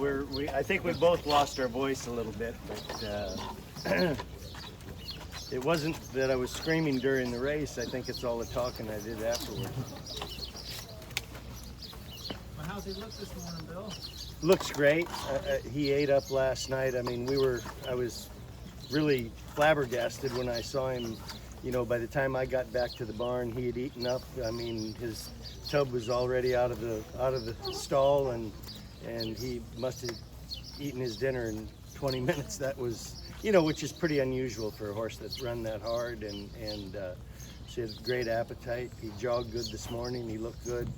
I think we both lost our voice a little bit, but it wasn't that I was screaming during the race. I think it's all the talking I did afterwards. Well, how's he look this morning, Bill? Looks great. He ate up last night. I mean, I was really flabbergasted when I saw him. You know, by the time I got back to the barn, he had eaten up. I mean, his tub was already out of the stall, and he must have eaten his dinner in 20 minutes. That was, you know, which is pretty unusual for a horse that's run that hard, and she had great appetite. He jogged good this morning. He looked good.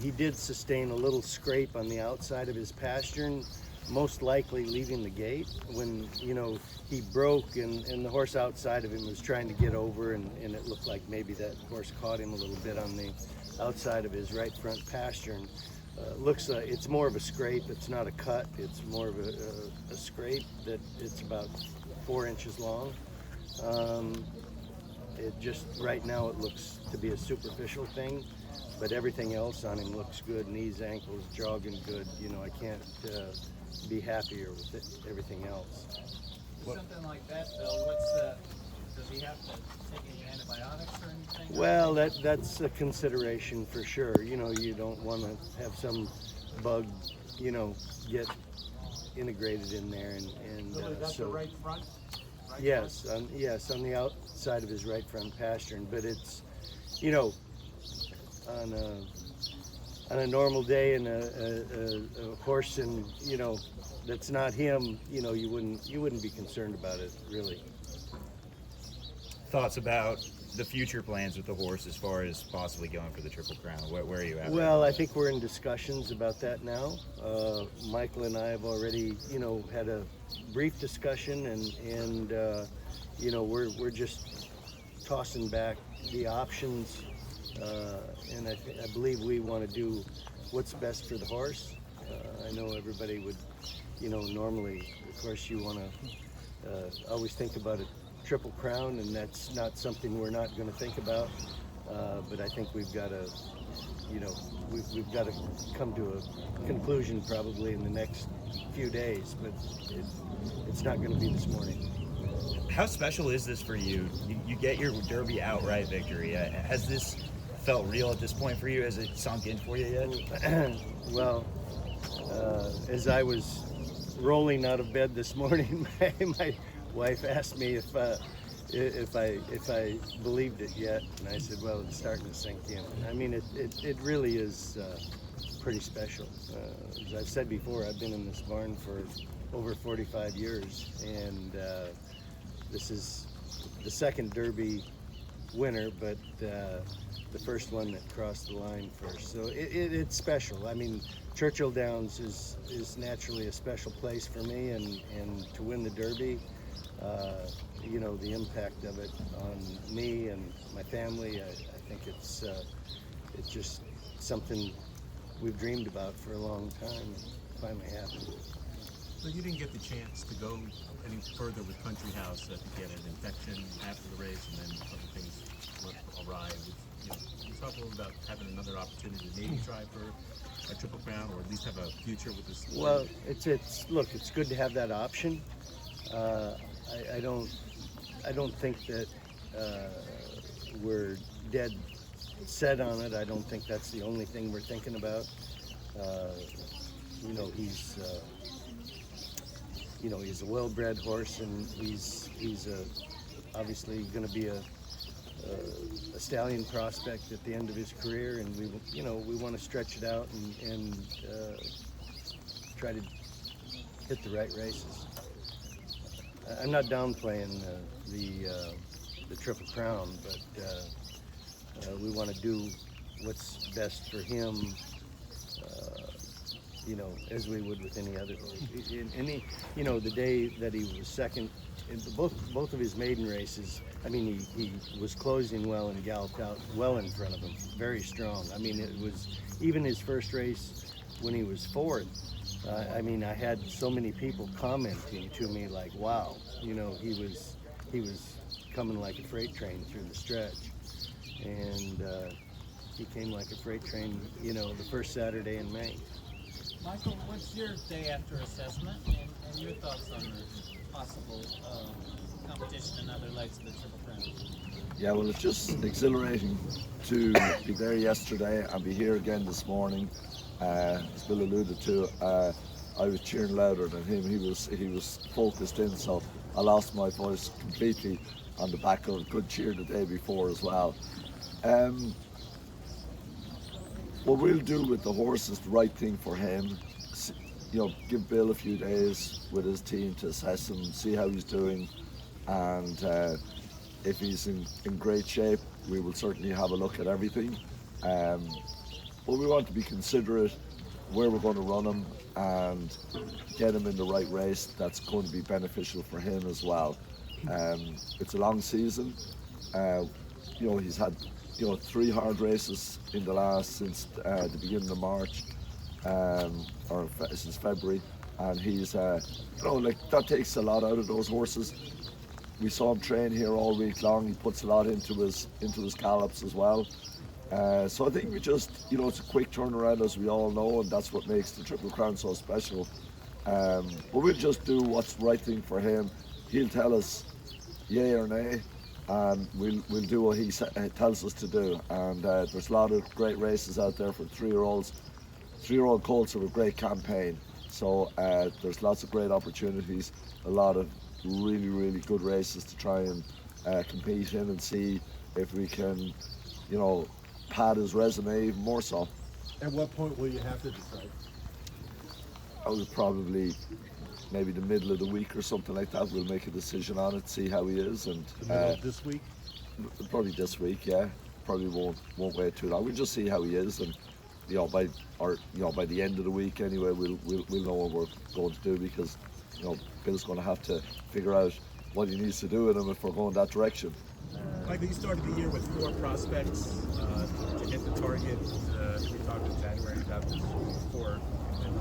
He did sustain a little scrape on the outside of his pastern, most likely leaving the gate when, you know, he broke and the horse outside of him was trying to get over, and it looked like maybe that horse caught him a little bit on the outside of his right front pastern. Looks it's more of a scrape. It's not a cut. It's more of a scrape that it's about 4 inches long. It just right now it looks to be a superficial thing, but everything else on him looks good. Knees, ankles, jogging good. You know, I can't be happier with it, everything else. Something like that, Bill. Does he have to take any antibiotics or anything? Well, that's a consideration for sure. You know, you don't want to have some bug, you know, get integrated in there, and That's so the right front. Right yes, on the outside of his right front pastern. But it's, you know, on a normal day and a horse, and you know, that's not him. You know, you wouldn't be concerned about it really. Thoughts about the future plans with the horse as far as possibly going for the Triple Crown? Where are you at? Well, I think we're in discussions about that now. Michael and I have already, you know, had a brief discussion, and you know, we're just tossing back the options, and I believe we want to do what's best for the horse. I know everybody would, you know, normally, of course, you want to always think about it. Triple Crown, and that's not something we're not going to think about, but I think we've got to, you know, we've got to come to a conclusion probably in the next few days, but it's not going to be this morning. How special is this for you? You get your Derby outright victory. Has this felt real at this point for you? Has it sunk in for you yet? Well, as I was rolling out of bed this morning, my wife asked me if I believed it yet, and I said, well, it's starting to sink in. I mean, it really is pretty special. As I've said before, I've been in this barn for over 45 years, and this is the second Derby winner, but the first one that crossed the line first. So it's special. I mean, Churchill Downs is naturally a special place for me, and to win the Derby, you know, the impact of it on me and my family, I think it's just something we've dreamed about for a long time. Finally happened. So you didn't get the chance to go any further with Country House to get an infection after the race, and then other things went awry. You know, can you talk a little about having another opportunity to maybe try for a Triple Crown, or at least have a future with this? Well, look, it's good to have that option. I don't think that we're dead set on it. I don't think that's the only thing we're thinking about. You know, he's a well-bred horse, and he's obviously going to be a stallion prospect at the end of his career, and we want to stretch it out and try to hit the right races. I'm not downplaying the Triple Crown, but we want to do what's best for him, you know, as we would with any other horse. You know, the day that he was second in both of his maiden races, I mean, he was closing well and galloped out well in front of him, very strong. I mean, it was even his first race when he was fourth. I mean, I had so many people commenting to me like, wow, you know, he was coming like a freight train through the stretch, and he came like a freight train, you know, the first Saturday in May. Michael, what's your day after assessment and your thoughts on the possible competition in other legs of the Triple Crown? Yeah, well, it's just exhilarating to be there yesterday and be here again this morning. As Bill alluded to, I was cheering louder than him. He was focused in, so I lost my voice completely on the back of a good cheer the day before as well. What we'll do with the horse is the right thing for him. You know, give Bill a few days with his team to assess him, see how he's doing, and if he's in great shape, we will certainly have a look at everything. But we want to be considerate where we're going to run him and get him in the right race that's going to be beneficial for him as well. It's a long season. You know, he's had 3 hard races in the last since the beginning of March, or since February, and he's like that takes a lot out of those horses. We saw him train here all week long. He puts a lot into his gallops as well. So I think we just, it's a quick turnaround, as we all know, and that's what makes the Triple Crown so special. But we'll just do what's the right thing for him. He'll tell us yay or nay, and we'll do what he tells us to do. And there's a lot of great races out there for 3-year-olds. 3-year-old colts have a great campaign. So there's lots of great opportunities, a lot of really, really good races to try and compete in and see if we can, pad his resume even more so. At what point will you have to decide? I would probably maybe the middle of the week or something like that. We'll make a decision on it, see how he is, and The middle of this week? probably this week. Yeah, probably won't wait too long. We'll just see how he is, and by the end of the week anyway, we'll know what we're going to do, because Bill's going to have to figure out what he needs to do with him if we're going that direction. Michael, you started the year with 4 prospects to hit the target. We talked in January about this 4, and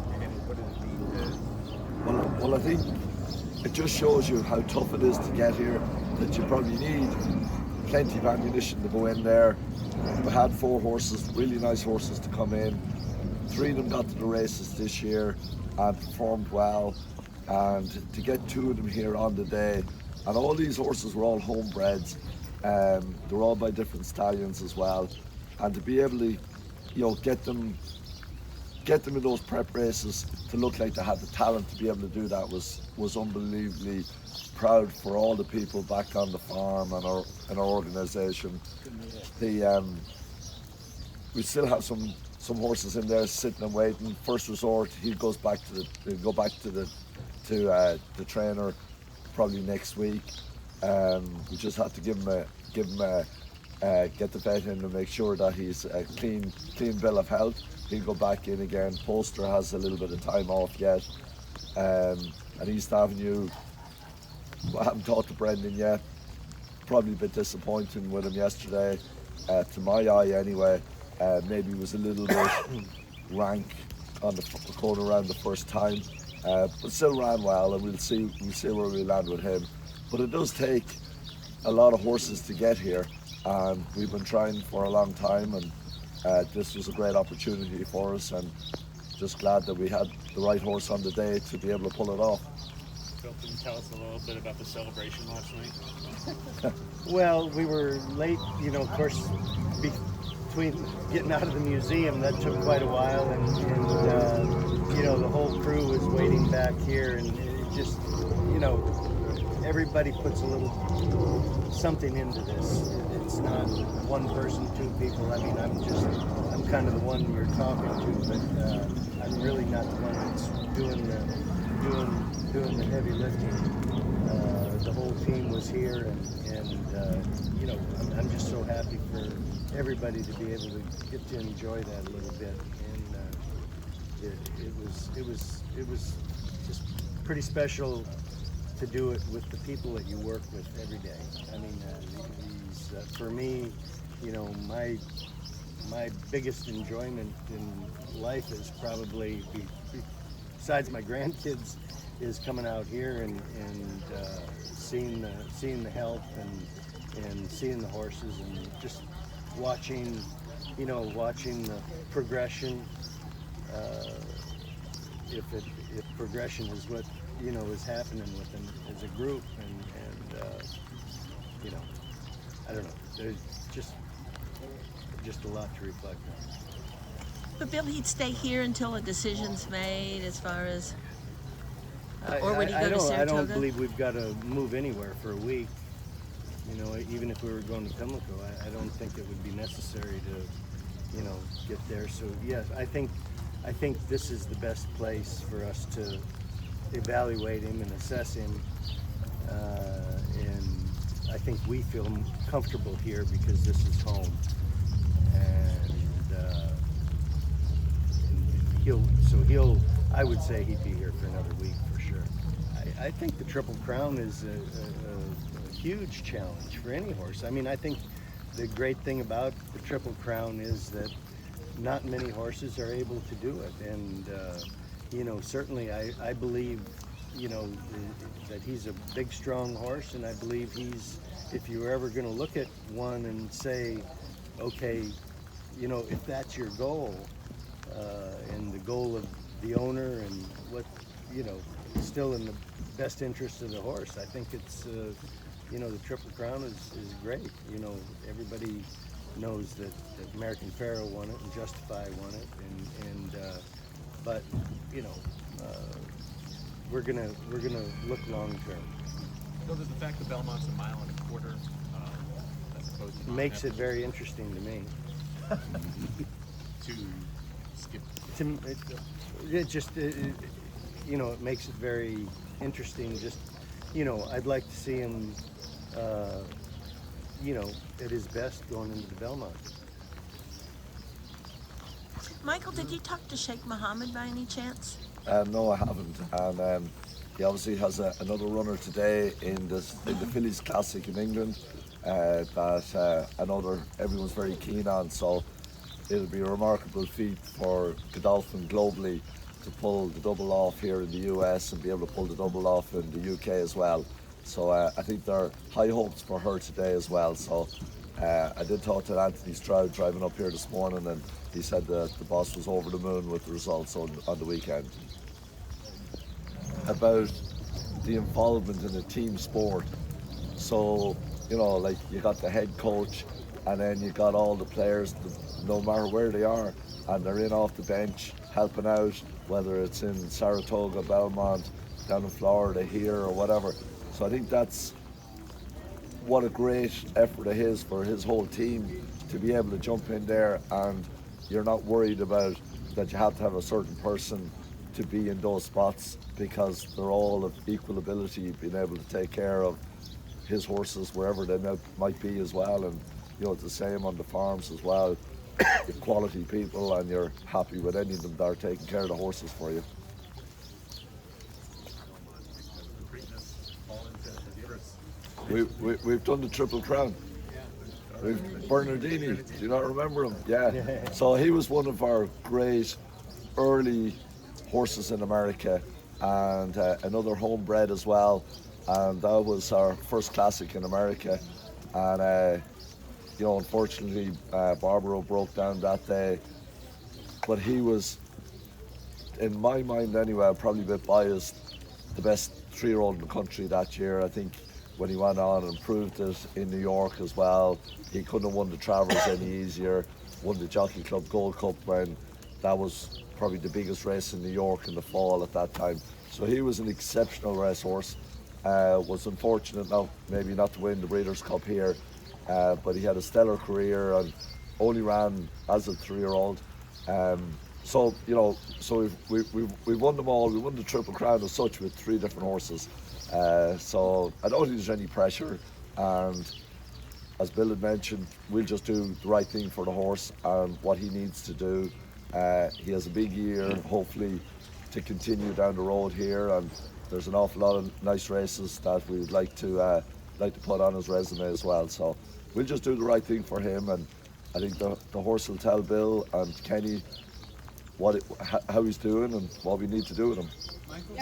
what did it mean? Well, I think it just shows you how tough it is to get here, that you probably need plenty of ammunition to go in there. We had 4 horses, really nice horses to come in. 3 of them got to the races this year and performed well. And to get 2 of them here on the day, and all these horses were all homebreds. They're all by different stallions as well. And to be able to, get them in those prep races to look like they had the talent to be able to do that was unbelievably proud for all the people back on the farm and our organisation. We still have some horses in there sitting and waiting. First resort, he goes back to the trainer probably next week. We just have to get the vet in to make sure that he's a clean bill of health. He'll go back in again. Poster has a little bit of time off yet, and East Avenue, I haven't talked to Brendan yet. Probably a bit disappointing with him yesterday, to my eye anyway. Maybe he was a little bit rank on going around the first time, but still ran well, and we'll see where we land with him. But it does take a lot of horses to get here, and we've been trying for a long time, and this was a great opportunity for us, and just glad that we had the right horse on the day to be able to pull it off. Bill, can you tell us a little bit about the celebration last night? Well, we were late, of course, between getting out of the museum, that took quite a while, and the whole crew was waiting back here, and it just, everybody puts a little something into this. It's not one person, 2 people. I mean, I'm kind of the one you're talking to, but I'm really not the one that's doing the heavy lifting. The whole team was here, and I'm just so happy for everybody to be able to get to enjoy that a little bit. And it was just pretty special to do it with the people that you work with every day. I mean, for me, my biggest enjoyment in life is probably, besides my grandkids, is coming out here and seeing the health and seeing the horses, and just watching the progression. if progression is what is happening with them as a group, and I don't know. There's just a lot to reflect on. But Bill, he'd stay here until a decision's made as far as, I or would he go to don't Saratoga? believe we've got to move anywhere for a week. Even if we were going to Pimlico, I don't think it would be necessary to, get there. So yes, I think this is the best place for us to evaluate him and assess him, and I think we feel comfortable here because this is home, and I would say he'd be here for another week for sure. I think the Triple Crown is a huge challenge for any horse. I mean, I think the great thing about the Triple Crown is that not many horses are able to do it, and certainly I believe that he's a big, strong horse, and I believe if you're ever going to look at one and say, okay, if that's your goal, and the goal of the owner and what, still in the best interest of the horse, I think it's, the Triple Crown is great. Everybody knows that American Pharoah won it and Justify won it, but we're gonna look long term. So does the fact that Belmont's a mile and a quarter, as opposed to Makes it very interesting to me. to skip? It makes it very interesting. Just, I'd like to see him, at his best going into the Belmont. Michael, did you talk to Sheikh Mohammed by any chance? No, I haven't. And he obviously has another runner today in the Fillies Classic in England that everyone's very keen on. So it'll be a remarkable feat for Godolphin globally to pull the double off here in the US and be able to pull the double off in the UK as well. So I think there are high hopes for her today as well. So I did talk to Anthony Stroud driving up here this morning, and he said that the boss was over the moon with the results on the weekend. About the involvement in a team sport. So, like you got the head coach, and then you got all the players, no matter where they are, and they're in off the bench helping out, whether it's in Saratoga, Belmont, down in Florida, here or whatever. So I think that's what a great effort it is for his whole team to be able to jump in there, and you're not worried about that you have to have a certain person to be in those spots, because they're all of equal ability, being able to take care of his horses wherever they might be as well. And it's the same on the farms as well. You're quality people and you're happy with any of them that are taking care of the horses for you. We've done the Triple Crown. We've Bernardini. Do you not remember him? Yeah. So he was one of our great early horses in America, and another homebred as well. And that was our first classic in America. And unfortunately, Barbaro broke down that day. But he was, in my mind anyway, probably a bit biased, the best 3-year-old in the country that year. I think when he went on and proved it in New York as well, he couldn't have won the Travers any easier. Won the Jockey Club Gold Cup when that was probably the biggest race in New York in the fall at that time. So he was an exceptional racehorse. Was unfortunate now maybe not to win the Breeders' Cup here, but he had a stellar career and only ran as a 3-year-old. So we've won them all. We won the Triple Crown as such with 3 different horses. So I don't think there's any pressure, and as Bill had mentioned, we'll just do the right thing for the horse and what he needs to do. He has a big year, hopefully, to continue down the road here, and there's an awful lot of nice races that we would like to put on his resume as well. So we'll just do the right thing for him, and I think the horse will tell Bill and Kenny how he's doing and what we need to do with him. Michael,